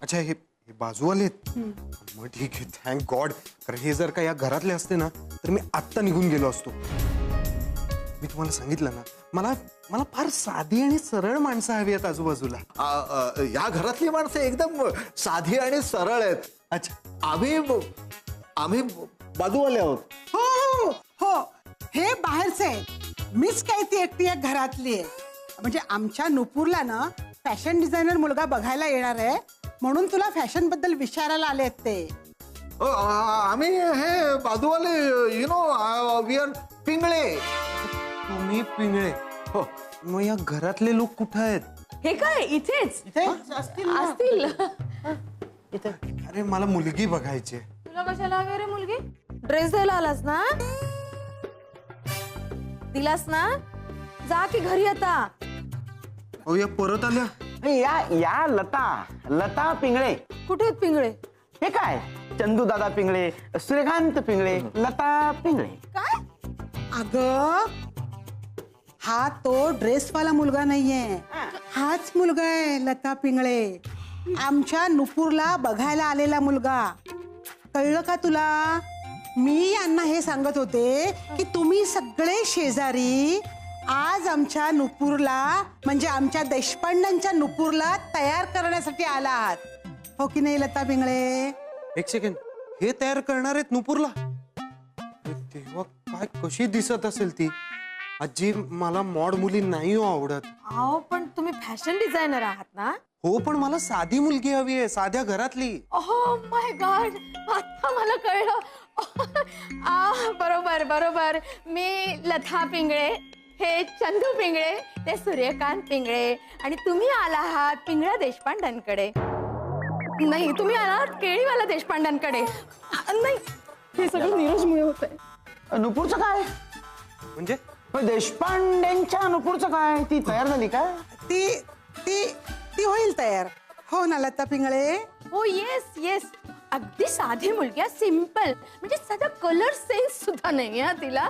अच्छा हे बाजूवाले आहेत? मग ठीक आहे, थँक गॉड. कारण हे जर का या घरातले असते ना तर मी आत्ता निघून गेलो असतो. मी तुम्हाला सांगितलं ना, मला मला फार साधी आणि सरळ माणसं हवी आहेत आजूबाजूला. या घरातली माणसं एकदम साधी आणि सरळ आहेत. अच्छा, आम्ही बाजूवाले आहोत. हो हो हो, हे बाहेरचे आहेत. मीच काय ती एकटी एक घरातली आहे. म्हणजे आमच्या नुपूरला ना फॅशन डिझायनर मुलगा बघायला येणार आहे, म्हणून तुला फॅशन बद्दल विचारायला आले आहेत ते. आम्ही हे बाजूवाले you know we are Pingale. तुम्ही पिंगळे? हो. मग या घरातले लोक कुठं आहेत? हे काय इथेच इथे असतील ना? असतील. अरे मला मुलगी बघायची आहे. तुला कशाला हवी रे मुलगी? ड्रेस द्यायला आलास ना? दिलास ना? जा की घरी आता. अहो या परत आल्या. या या लता पिंगळे. कुठे आहेत पिंगळे? हे काय चंदू दादा पिंगळे, सूर्यकांत पिंगळे, लता पिंगळे. काय? अगं, हा तो ड्रेसवाला मुलगा नाहीये, हाच मुलगा आहे लता पिंगळे. आमच्या नुपूरला बघायला आलेला मुलगा. कळलं का तुला? मी यांना हे सांगत होते की तुम्ही सगळे शेजारी आज आमच्या नुपूरला, म्हणजे आमच्या देशपांड्यांच्या नुपूरला तयार करण्यासाठी आला आहात, हो की नाही लता पिंगळे? एक सेकंड, हे तयार करणार आहेत नुपूरला? अरे तेव्हा काय कशी दिसत असेल ती आजी. मला मॉड मुली नाही हो आवडत. अहो पण तुम्ही फॅशन डिझायनर आहात ना? हो पण मला साधी मुलगी हवी आहे, साध्या घरातली. ओह माय गॉड, आता मला कळलं. बरोबर बरोबर, मी लता पिंगळे, हे चंदू पिंगळे, ते सूर्यकांत पिंगळे, आणि तुम्ही आला आहात पिंगळा देशपांड्यांकडे. नाही, तुम्ही आलात केळीवाला देशपांड्यांकडे. नाही, हे सगळं नीरजमुळे होत आहे. नुपूरचं काय? म्हणजे देशपांडेंच्या नुपूरचं काय? ती तयार झाली का? ती ती ती होईल तयार, हो ना लता पिंगळे? हो येस येस, अगदी साधी मुलगी, सिंपल, म्हणजे साधा कलर सेन्स सुद्धा नाही आहे तिला.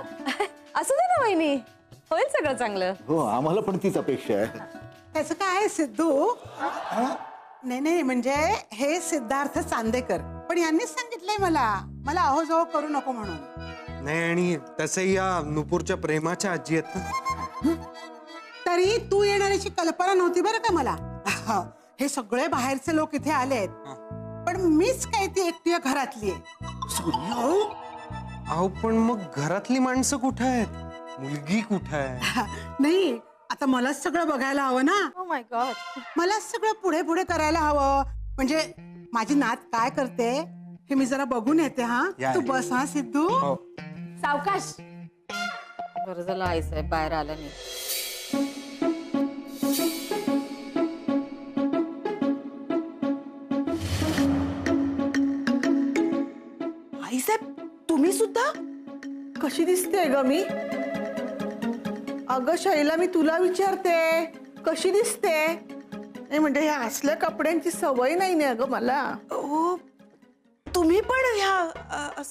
असं दे ना वहिनी, होईल सगळं चांगलं. हो, आम्हाला पण तीच अपेक्षा आहे. त्याचं काय आहे सिद्धू? नाही नाही, म्हणजे हे सिद्धार्थ चांदेकर, पण यांनीच सांगितलंय मला अहो जाओ करू नको म्हणून. नाही, आणि तसंही या नुपूरच्या प्रेमाच्या आजी आहेत ना. तरी तू येणाऱ्याची कल्पना नव्हती बरं का मला. हे सगळे बाहेरचे लोक इथे आले आहेत, पण मीच काय ती एकटी घरातली आहे. अहो पण मग घरातली माणसं कुठं आहेत? मुलगी कुठं आहे? नाही, आता मलाच सगळं बघायला हवं ना. ओ माय गॉड, मलाच सगळं पुढे पुढे करायला हवं. म्हणजे माझी नात काय करते हे मी जरा बघून येते. हा, या. तू बस. हा सिद्धू. हो. सावकाश. बरं झालं आई साहेब बाहेर आला नाही. आई साहेब, तुम्ही सुद्धा? कशी दिसते ग मी? अगं शैला, मी तुला विचारते, कशी दिसते? नाही म्हणजे ह्या असल्या कपड्यांची सवय नाही ना ग मला. ओ, तुम्ही पण ह्या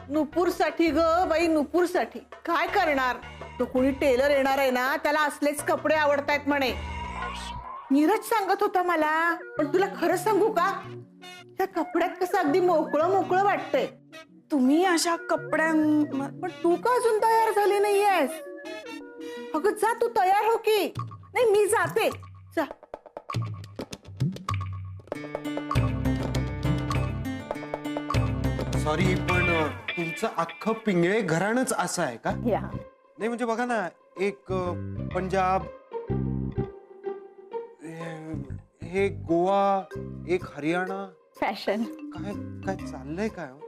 नुपूरसाठी ग बाई, नुपूरसाठी. काय करणार, तो कोणी टेलर येणार आहे ना, त्याला असलेच कपडे आवडतायत म्हणे. नीरज सांगत होता मला. पण तुला खरं सांगू का, त्या कपड्यात कसं अगदी मोकळं मोकळं वाटतंय. तुम्ही अशा कपड्यां पण तू का अजून तयार झाली नाहीयेस? अगं जा, तू तयार हो की. नाही, मी जाते, जा. सॉरी, पण तुमचं अख्खं पिंगळे घराणंच असं आहे का? या नाही म्हणजे बघा ना, एक पंजाब, हे गोवा, एक हरियाणा. फॅशन. काय काय चाललंय काय हो?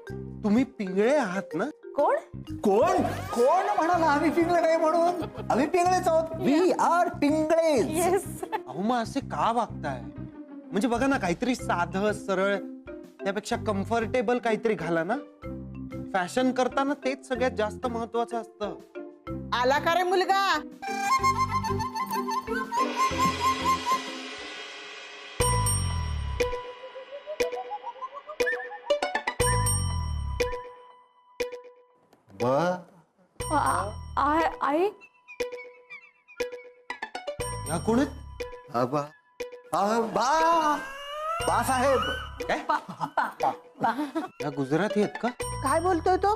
तुम्ही पिंगळे आहात ना? कोण? कोण कोण म्हणाला आम्ही पिंगळे नाही म्हणून? आम्ही पिंगळेच आहोत. We are Pingle. येस. अहो मग असे का वागताय? म्हणजे बघा ना, काहीतरी साधं सरळ, त्यापेक्षा कम्फर्टेबल काहीतरी घाला ना. फॅशन करताना तेच सगळ्यात जास्त महत्वाचं असतं. आला का रे मुलगा? आई, या कोण आहेत? आबा, आबा, बासाहेब या गुजराती आहेत का? काय बोलतोय तो?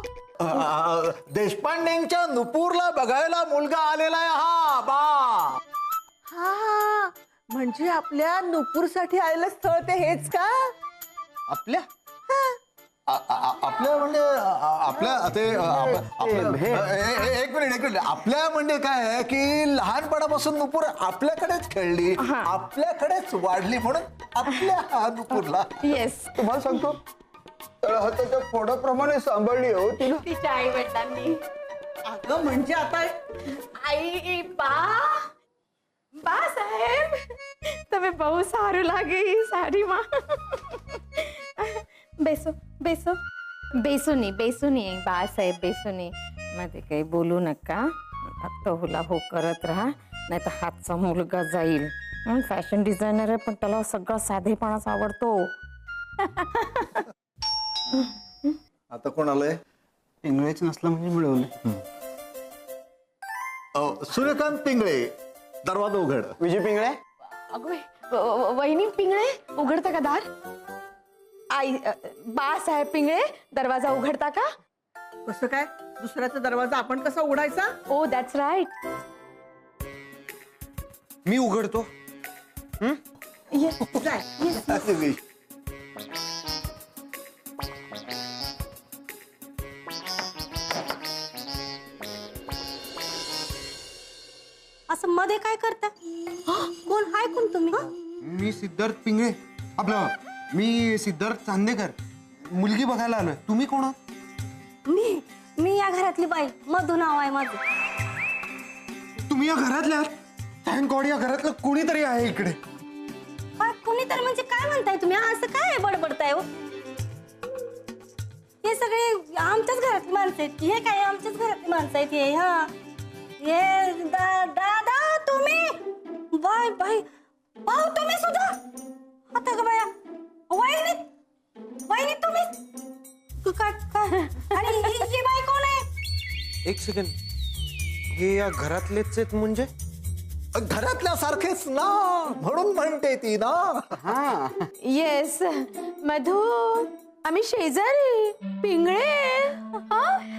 देशपांडेंच्या नुपूरला बघायला मुलगा आलेला आहे हा बा. हा म्हणजे आपल्या नुपूरसाठी आलेलं स्थळ ते हेच का? आपल्या आपल्या म्हणजे आपल्या ते एक मिनिट आपल्या म्हणजे काय आहे की लहानपणापासून नुपूर आपल्याकडेच खेळली आपल्याकडेच वाढली म्हणून आपल्या नुपूरला येस, तुम्हाला सांगतो तळहाताच्या फोडाप्रमाणे सांभाळली हो तिला. तिच्या आई वडिलांनी. अगं म्हणजे आता आई बा साहेब તમે બહુ સારું લાગે ઈ સાડીમાં. બેસો બેસો. बेसू नाही बा साहेब, बेसू नाही. मध्ये काही बोलू नका. आता हुला हो करत राहा, नाही तर हातचा मुलगा जाईल. फॅशन डिझायनर आहे पण त्याला सगळा साधेपणाच आवडतो. आता कोण आलंय? इंग्रज नसलं म्हणजे मिळवलं. सूर्यकांत पिंगळे, दरवाजा उघड. विजय पिंगळे. अगं वहिनी पिंगळे, उघडता का दार? आई बाळासाहेब पिंगळे, दरवाजा उघडता का? कसं काय दुसऱ्याचा दरवाजा आपण कसा उघडायचा? ओ दॅट्स राईट. मी उघडतो. येस जाय. असं मध्ये काय करता? कोण हाय कोण तुम्ही? मी सिद्धार्थ पिंगळे, आपलं मी सिद्धार्थ चांदेकर, मुलगी बघायला आलोय. तुम्ही कोण आहात? मी या घरातली बाई, मधू नाव आहे माझं. तुम्ही या घरातल्या? थँक गॉड या घरातलं कोणीतरी आहे इकडे. कुणी तर म्हणजे काय म्हणताय तुम्ही? असं काय बडबडताय हो? हे सगळे आमच्याच घरातली माणसं आहेत. हे काय आमच्याच घरातली माणसं आहेत हे. हा हे दादा तुम्ही, बाय बाय भाऊ तुम्ही सुद्धा. आता ग बाया, वहिनी तुम्ही काय काय? आणि ही बाई कोण आहे? एक सेकंड, हे या घरातलेच आहेत म्हणजे? घरातल्या सारखेच ना म्हणून म्हणते ती ना. येस मधू, आम्ही शेजारी पिंगळे.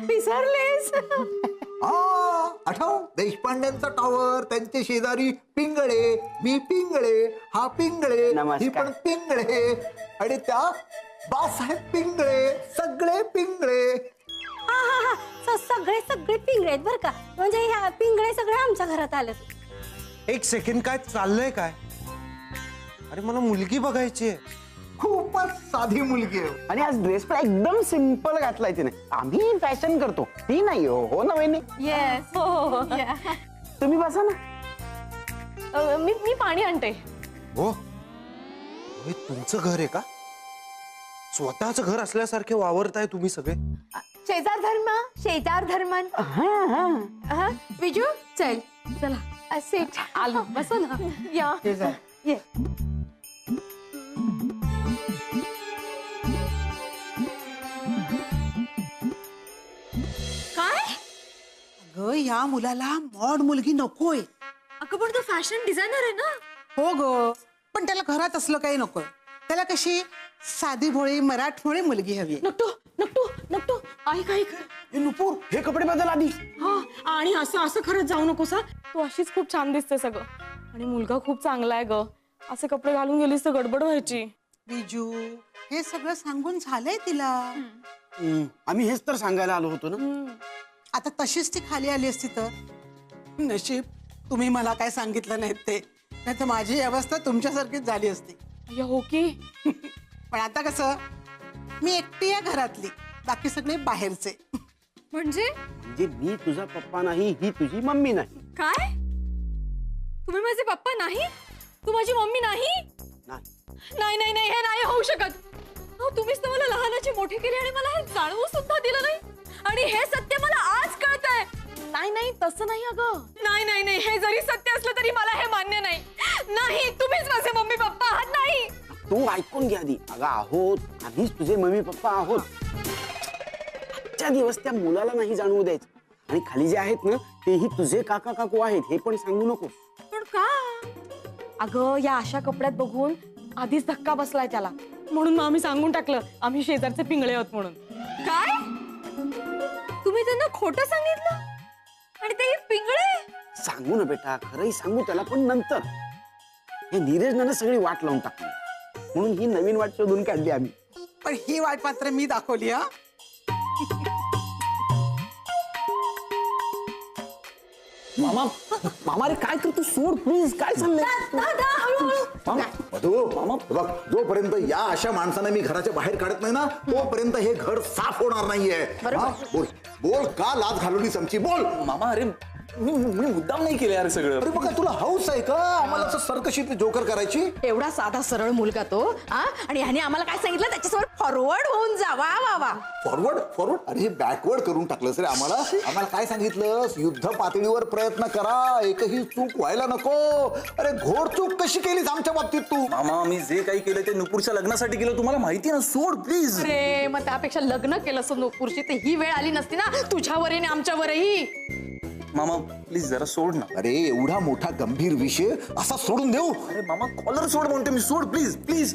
विसरलेस? आठव देशपांड्यांचा टॉवर, त्यांचे शेजारी पिंगळे, मी पिंगळे, हा पिंगळे, नमस्कार. ही पण पिंगळे आणि त्या बासाहेब पिंगळे, सगळे पिंगळे. हा सगळे पिंगळे आहेत बरं का. म्हणजे ह्या पिंगळे सगळे आमच्या घरात आले. एक सेकंड, काय चाललंय काय? अरे मला मुलगी बघायची आहे. खूपच साधी मुलगी आहे. आणि आज ड्रेस पण एकदम सिंपल घातलाय तिने. आम्ही फॅशन करतो, ती नाही. हो ना वहिनी? येस. तुम्ही बसा ना. मी पाणी आणते. हो, हे तुमचं घर आहे का? स्वतःचं घर असल्यासारखे वावरताय तुम्ही सगळे. शेजार धर्मान. विजू चल, चला सेट आलो, बसो ना. या ये. काय? अगं या मुलाला मॉड मुलगी नकोय. अगं पण तो फॅशन डिझायनर आहे ना. हो ग, पण त्याला घरात असलं काही नकोय. त्याला कशी साधी भोळी मराठमोळी मुलगी हवी. नकटो ऐक ऐक. नुपूर, हे कपडे बदल आधी. हा, आणि असं असं खरंच जाऊ नकोस हा. तू अशीच खूप छान दिसते सगळं. आणि मुलगा खूप चांगला आहे ग. असे कपडे घालून गेलीस तर गडबड व्हायची. बिजू, हे सगळं सांगून झालंय तिला. आम्ही हेच तर सांगायला आलो होतो ना. आता तशीच ती खाली आली असती तर. नशीब तुम्ही मला काय सांगितलं नाहीत ते, नाही तर माझी अवस्था तुमच्यासारखीच झाली असती. हो की. पण आता कसं, मी एकटी या घरातली, बाकी सगळे बाहेरचे. म्हणजे म्हणजे मी तुझा पप्पा नाही, ही तुझी मम्मी नाही. काय? तुम्ही माझे पप्पा नाही, तू माझी मम्मी नाही? नाही नाही नाही, हे नाही होऊ शकत. तुम्हीच तर मला लहानाची मोठी केली आणि मला हे जाणवू सुद्धा दिलं नाही. आणि हे सत्य मला आज कळतंय. नाही नाही तसं नाही अगं. नाही नाही नाही, हे जरी सत्य असलं तरी मला हे मान्य नाही. नाही, तुम्हीच माझे मम्मी पप्पा आहात. नाही. तू ऐकून घ्या आधी. अगं आहोत, आधीच तुझे मम्मी पप्पा आहोत. आजच्या दिवस त्या मुलाला नाही जाणवू द्यायचं. आणि खाली जे आहेत ना, तेही तुझे काका काकू आहेत, हे पण सांगू नको. पण का? अगं या अशा कपड्यात बघून आधीच धक्का बसलाय त्याला, म्हणून मग आम्ही सांगून टाकलं आम्ही शेजारचे पिंगळे आहोत म्हणून. काय तुम्ही त्यांना खोटं सांगितलं आणि ते पिंगळे? सांगू ना बेटा, खरंही सांगू त्याला, पण नंतर हे नीरजनं सगळी वाट लावून टाकली, म्हणून ही नवीन वाट शोधून काढली आम्ही. पण ही वाट मात्र मी दाखवली हा. मामा मामा रे काय करतो, सोड प्लीज, काय चाललंय? मधू मामा बघ, जोपर्यंत या अशा माणसाने मी घराच्या बाहेर काढत नाही ना, तोपर्यंत हे घर साफ होणार नाहीये. हा? बोल बोल, का लाज घालवलीस आमची, बोल. मामा अरे मी मुद्दाम नाही केलं यार सगळं. अरे बघा, तुला हौस आहे का आम्हाला असं सरकशी जोकर करायची? एवढा साधा सरळ मुलगा तो, आणि ह्याने आम्हाला काय सांगितलं, त्याच्यासमोर फॉरवर्ड होऊन जा. वा वा वा. Forward forward? अरे हे बॅकवर्ड करून टाकलंस रे आम्हाला. आम्हाला काय सांगितलं, युद्ध पातळीवर प्रयत्न करा, एकही चूक व्हायला नको. अरे घोड चूक कशी केलीस आमच्या बाबतीत तू? मामा मी जे काही केलं ते नुपूरच्या लग्नासाठी केलं, तुम्हाला माहिती ना, सोड प्लीज. अरे मग त्यापेक्षा लग्न केलं असं नुपूरशी, तर ही वेळ आली नसती ना तुझ्यावरही आणि आमच्यावरही. मामा प्लीज जरा सोड ना. अरे एवढा मोठा गंभीर विषय असा सोडून देऊ? अरे मामा कॉलर सोड म्हणते मी, सोड प्लीज प्लीज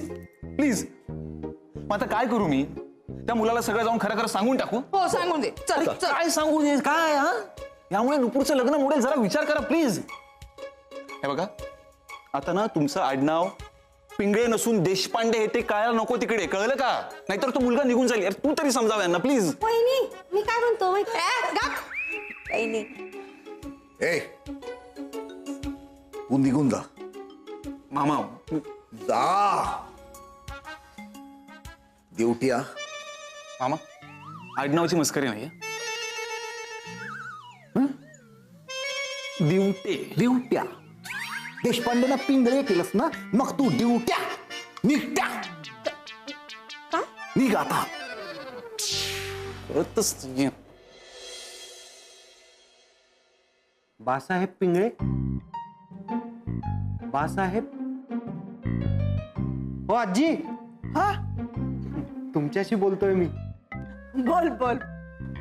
प्लीज. मग आता काय करू मी? त्या मुलाला सगळं जाऊन खरं खरं सांगून टाकू? हो सांगून दे. चल चल. काय सांगू दे काय? हा यामुळे नुपूरचं लग्न मोडेल, जरा विचार करा प्लीज. हे बघा, आता ना तुमचं आडनाव पिंगळे नसून देशपांडे हे ते कळायला नको तिकडे, कळलं का? नाहीतर तो मुलगा निघून जाईल. यार तू तरी समजाव यांना प्लीज. वहिनी मी काय म्हणतो वहिनी ए तू निघून जा. मामा जा देवटिया. मामा आडनावची मस्करी नाही. दिवटे दिवट्या. देशपांडेना पिंगळे केलंस ना, मग तू दिवट्या निघट्या. निघ आता. कळतच नाही. बासाहेब पिंगळे. बासाहेब. हो आजी. हा तुमच्याशी बोलतोय मी. बोल बोल.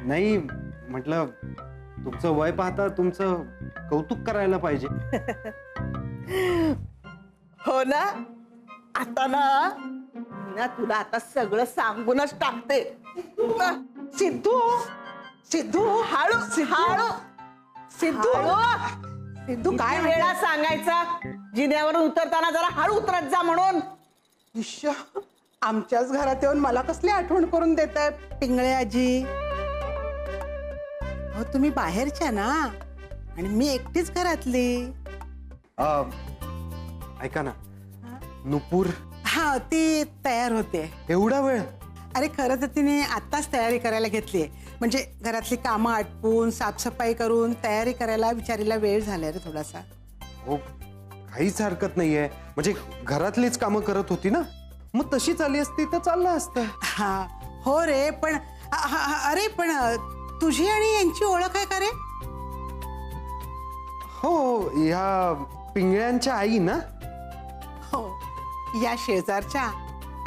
नाही म्हटलं, तुमचं वय पाहता तुमचं कौतुक करायला पाहिजे. हो ना, आता ना तुला आता सगळं सांगूनच टाकते. सिद्धू सिद्धू हळू हळू. सिद्धू काय वेळा सांगायचा, जिन्यावरून उतरताना जरा हळू उतरत जा म्हणून. इश्श, आमच्याच घरात येऊन मला कसली आठवण करून देताय पिंगळे आजी. हो तुम्ही बाहेरच्या ना, आणि मी एकटीच घरातली. ऐका ना, नुपूर. हा ती तयार होते. एवढा वेळ? अरे खरं तर तिने आत्ताच तयारी करायला घेतली, म्हणजे घरातली कामं आटपून साफसफाई करून तयारी करायला बिचारीला वेळ झालाय रे थोडासा. हो काहीच हरकत नाहीये, म्हणजे घरातलीच कामं करत होती ना, मग तशीच आली असती तर चाललं असतं. हा हो रे, पण अरे पण तुझी आणि यांची ओळख आहे का रे? हो, या पिंगळ्यांच्या आई ना. हो, या शेजारच्या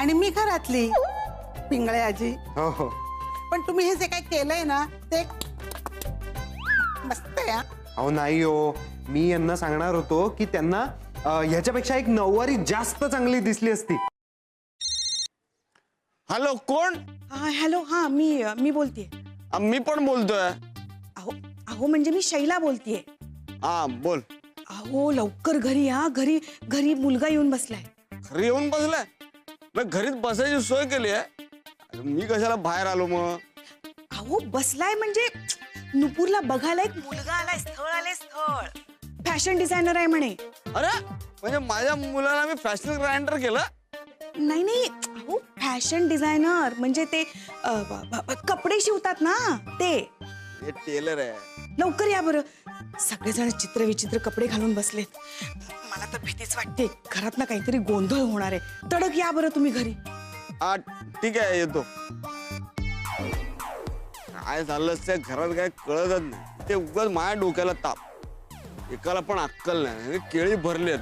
आणि मी घरातली पिंगळे आजी. हो हो. पण तुम्ही हे जे काय केलंय ना ते मस्त आहे. अहो नाही हो, मी यांना सांगणार होतो की त्यांना ह्याच्यापेक्षा एक नऊवारी जास्त चांगली दिसली असती. हॅलो कोण? हॅलो, हा मी बोलतेय. मी पण बोलतोय. अहो अहो म्हणजे मी शैला बोलतेय. हा बोल. अहो लवकर घरी या, घरी घरी मुलगा येऊन बसलाय. घरी येऊन बसलाय? मग घरीच बसायची सोय केली आहे, मी कशाला बाहेर आलो मग? अहो बसलाय म्हणजे नुपूरला बघायला एक मुलगा आलाय, स्थळ आलंय, स्थळ. फॅशन डिझायनर आहे म्हणे. अरे म्हणजे माझ्या मुलाला मी फॅशन ग्राइंडर केलं? नाही नाही, अहो फॅशन डिझायनर म्हणजे ते कपडे शिवतात ना ते. हे टेलर आहे. लवकर या बरं. सगळेजण चित्र विचित्र कपडे घालून बसलेत. मला तर भीतीच वाटते, घरात ना काहीतरी गोंधळ होणार आहे. तडक या बरं तुम्ही घरी. हा ठीक आहे, येतो. काय झालं त्या घरात काय कळतच नाही, ते उगाच माझ्या डोक्याला ताप. एकाला पण अक्कल नाही, केळी भरली आहेत.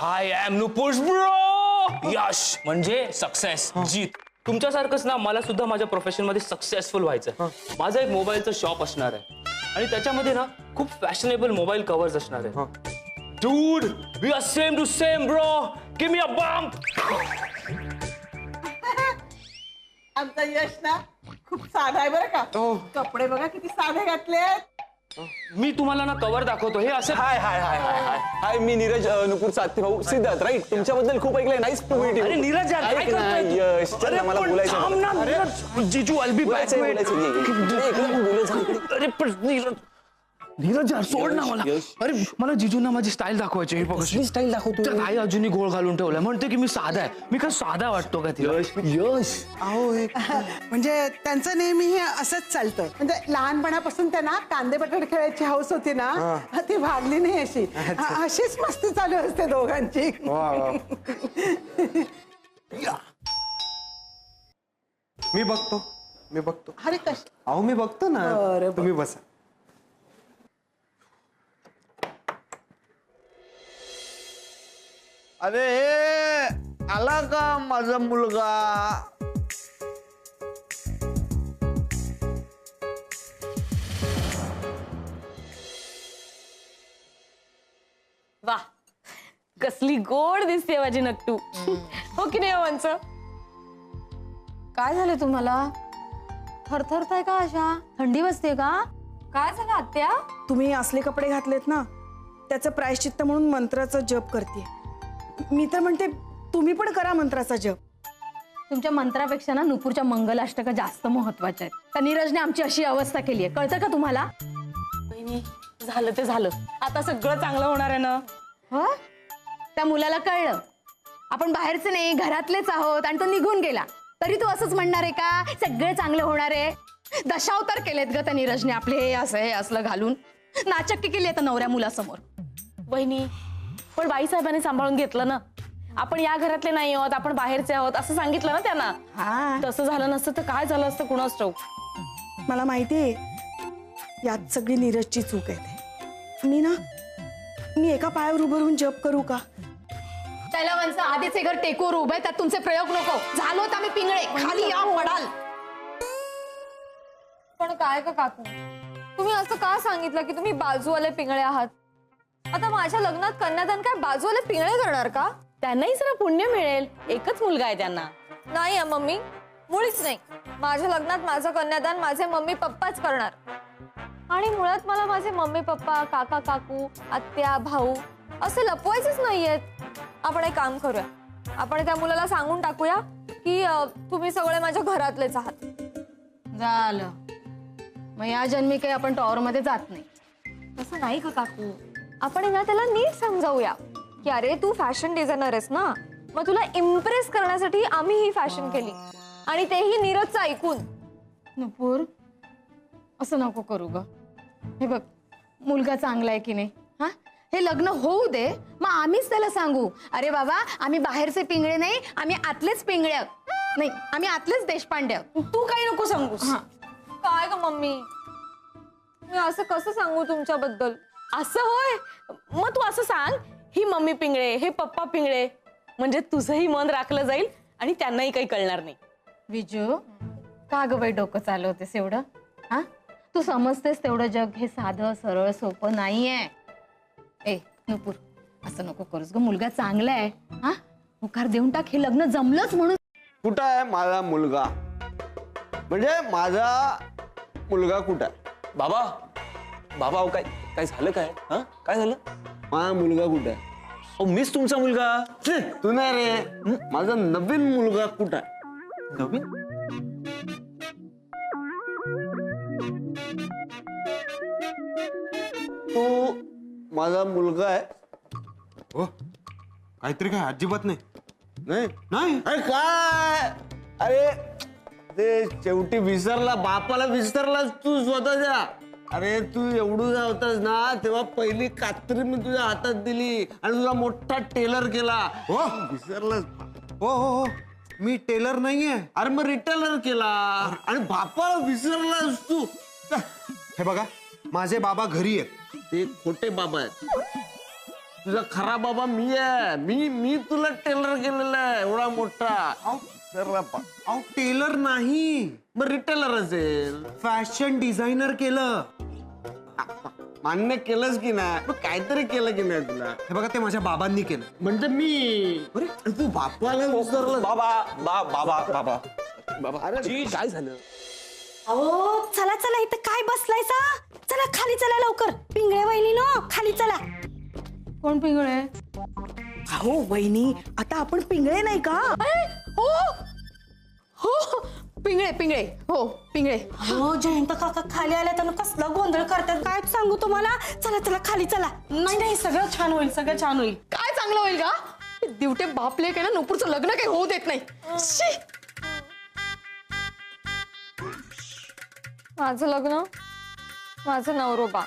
I am Nupur bro. यश म्हणजे सक्सेस, जीत. तुमच्यासारखंच ना मला सुद्धा माझ्या प्रोफेशन मध्ये सक्सेसफुल व्हायचं. माझं एक मोबाईलचं शॉप असणार आहे आणि त्याच्यामध्ये ना खूप फॅशनेबल मोबाईल कव्हर्स असणार आहे. Dude we are same to same bro. Give me a bum. आमचा यश ना खूप साधा आहे बरं का. कपडे बघा किती साधे घातलेत. मी तुम्हाला ना कवर दाखवतो. हे असं हाय हाय हाय हाय हाय हाय, मी नीरज नुपूरचा आत्ते भाऊ सिद्धार्थ, राईट. तुमच्याबद्दल खूप ऐकलंय. Nice to meet you. अरे नीरज यार, काय करतोय तू? यश चल ना, मला बोलायचं थांब ना, नीरज. जिजू I'll be back. अरे पण नीरज यार, सोड ना मला. अरे मला जिजूंना माझी स्टाईल दाखवायची. हे बघ स्टाईल दाखवतो. आई अजूनही गोळ घालून ठेवलाय. म्हणते की मी साधा आहे. मी काय साधा वाटतो का तिला? यश अहो म्हणजे त्यांचं नेहमी हे असंच चालतं. म्हणजे लहानपणापासून त्यांना कांदे बटाटे खेळायची हौस होती ना, ती भागली नाही अशी. अशीच मस्ती चालू असते दोघांची. मी बघतो. अरे कश अहो मी बघतो ना. तुम्ही बसा. अरे आला का माझा मुलगा? वा, कसली गोड दिसते माझी नट्टू. हो की नाही वंच? काय झालं तुम्हाला? थरथरताय का अशा? थंडी वाजते का? काय झालं आत्या? तुम्ही असले कपडे घातलेत ना, त्याचं प्रायश्चित्त म्हणून मंत्राचा जप करते. मी तर म्हणते तुम्ही पण करा मंत्राचा जप. तुमच्या मंत्रापेक्षा ना नुपूरच्या मंगलाष्टका जास्त महत्वाच्या आहेत. त्या नीरजने आमची अशी अवस्था केली आहे, कळतं का तुम्हाला? बहिणी, झालं ते झालं. आता सगळं चांगलं होणार आहे ना? हो, त्या मुलाला कळलं आपण बाहेरचे नाही घरातलेच आहोत आणि तो निघून गेला, तरी तू असंच म्हणणार आहे का सगळं चांगलं होणार आहे? दशावतार केलेत ग त्या नीरजने आपले. हे असं हे असलं घालून नाचक्की केली आता नवऱ्या मुलासमोर. बहिणी, पण बाईसाहेबांनी सांभाळून घेतलं ना. आपण या घरातले नाही आहोत, आपण बाहेरचे आहोत असं सांगितलं ना त्यांना. तसं झालं नसतं तर काय झालं असतं कुणास ठाऊक. मला माहितीये यात सगळी नीरजची चूक आहे. मी एका पायावर उभं राहून जप करू का? त्याला वंच आधीचे घर टेकोर उभे, त्यात तुमचे प्रयोग नको. झालो तर आम्ही पिंगळे, खाली या पडाल. पण काय का काकू, तुम्ही असं का सांगितलं की तुम्ही बाजूवाले पिंगळे आहात? आता माझ्या लग्नात कन्यादान काय बाजूवाले पिंगळे करणार का? त्यांनाही जरा पुण्य मिळेल. एकच मुलगा आहे त्यांना. नाही मम्मी, मुळीच नाही. माझ्या लग्नात माझं कन्यादान माझे मम्मी पप्पाच करणार. आणि मुळात मला माझे मम्मी पप्पा, काका काकू, आत्या, भाऊ असे लपवायचेच नाहीयेत. आपण एक काम करूया, आपण त्या मुलाला सांगून टाकूया की तुम्ही सगळे माझ्या घरातलेच आहात. झालं मग या जन्मी काही आपण टॉवर मध्ये जात नाही. तसं नाही का काकू, आपण ना त्याला नीट समजावूया की अरे तू फॅशन डिझायनर आहेस ना, मग तुला इम्प्रेस करण्यासाठी आम्ही ही फॅशन केली आणि तेही नीरजचं ऐकून. नुपूर असं नको करू ग. हे बघ मुलगा चांगला आहे की नाही, हा हे लग्न होऊ दे, मग आम्हीच त्याला सांगू अरे बाबा आम्ही बाहेरचे पिंगळे नाही, आम्ही आतलेच पिंगळे आहोत. नाही आम्ही आतलेच देशपांडे आहोत. तू काही नको सांगूस. काय ग मम्मी, मी असं कसं सांगू तुमच्याबद्दल? असं होय, मग तू असं सांग ही मम्मी पिंगळे, हे पप्पा पिंगळे, म्हणजे तुझंही मन राखलं जाईल आणि त्यांनाही काही कळणार नाही. विजू का ग बाई डोकं चालवतेस एवढं? हा तू समजतेस तेवढं जग हे साधं सरळ सोपं नाहीये. ए नुपूर असं नको करूस ग, मुलगा चांगला आहे. हा होकार देऊन टाक, हे लग्न जमलंच म्हणून. कुठं आहे माझा मुलगा? म्हणजे माझा मुलगा कुठं आहे? बाबा बाबा, अहो काय काय झालं? काय हा काय झालं? माझा मुलगा कुठं आहे? अहो मीच तुमचा मुलगा. तू नाही रे, माझा नवीन मुलगा कुठं आहे? नवीन? तो माझा मुलगा आहे. हो काहीतरी काय अजिबात नाही. नाही नाही अरे काय, अरे ते शेवटी विसरला, बापाला विसरलास तू स्वतःच्या. अरे तू एवढूसा होतास ना तेव्हा पहिली कात्री मी तुझ्या हातात दिली आणि तुझा मोठा टेलर केला. हो विसरलास? हो हो हो मी टेलर नाहीये. अरे मग रिटेलर केला आणि बापाला विसरलास तू. हे बघा माझे बाबा घरी आहेत. ते खोटे बाबा आहेत. तुझा खरा बाबा मी आहे. मी तुला टेलर केलेला आहे एवढा मोठा. अहो टेलर नाही, मग रिटेलर असेल. फॅशन डिझायनर केलं. मान्य केलंच की नाही मग काहीतरी केलं की नाही तुला हे बघा ते माझ्या बाबांनी केलं. म्हणजे मी अरे तू बापाला विसरलं. बाबा अरे काय झालं? अहो चला चला इथं काय बसलायसा? चला खाली चला लवकर. पिंगळे वहिनी नो खाली चला. कोण पिंगळे? अहो वहिनी, आता आपण पिंगळे नाही का? हो हो पिंगळे पिंगळे हो पिंगळे. हो जयंत काका खाली आल्या तर कसला गोंधळ करतात काय सांगू तुम्हाला. चला चला खाली चला. नाही नाही सगळं छान होईल, सगळं छान होईल. काय चांगलं होईल का? दिवटे बापले काय ना नुपूरचं लग्न काही होऊ देत नाही. शी. माझं लग्न माझं नवरोबा